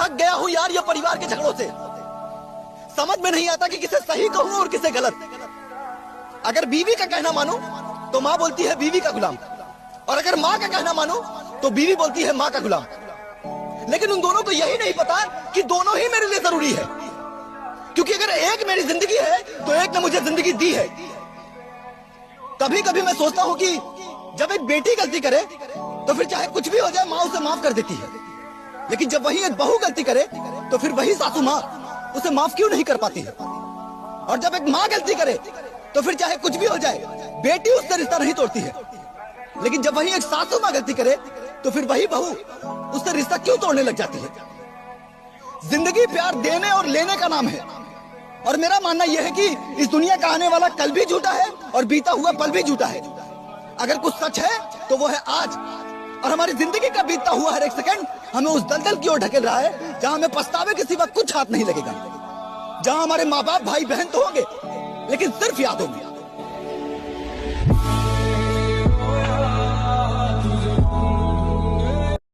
थक गया हूं यार ये परिवार के झगड़ों से। समझ में नहीं आता कि किसे सही कहूं और किसे गलत। अगर बीवी का कहना मानो तो माँ बोलती है बीवी का गुलाम, और अगर माँ का कहना मानो तो बीवी बोलती है माँ का गुलाम। लेकिन उन दोनों को यही नहीं पता कि दोनों ही मेरे लिए जरूरी है, क्योंकि अगर एक मेरी जिंदगी है तो एक ने मुझे जिंदगी दी है। कभी कभी मैं सोचता हूं कि जब एक बेटी गलती करे तो फिर चाहे कुछ भी हो जाए माँ उसे माफ कर देती है, लेकिन जब वही एक बहू गलती करे तो फिर वही सासू माँ उसे माफ क्यों नहीं कर पाती है। और जब एक माँ गलती करे तो फिर चाहे कुछ भी हो जाए बेटी उससे रिश्ता नहीं तोड़ती है, लेकिन जब वही एक सासू माँ गलती करे तो फिर वही बहू उससे रिश्ता क्यों तोड़ने लग जाती है। जिंदगी प्यार देने और लेने का नाम है, और मेरा मानना यह है कि इस दुनिया का आने वाला कल भी झूठा है और बीता हुआ पल भी झूठा है। अगर कुछ सच है तो वो है आज, और हमारी जिंदगी का बीतता हुआ हर एक सेकंड हमें उस दलदल की ओर ढकेल रहा है जहां हमें पछतावे के सिवा कुछ हाथ नहीं लगेगा, जहां हमारे माँ बाप भाई बहन तो होंगे लेकिन सिर्फ याद होंगे।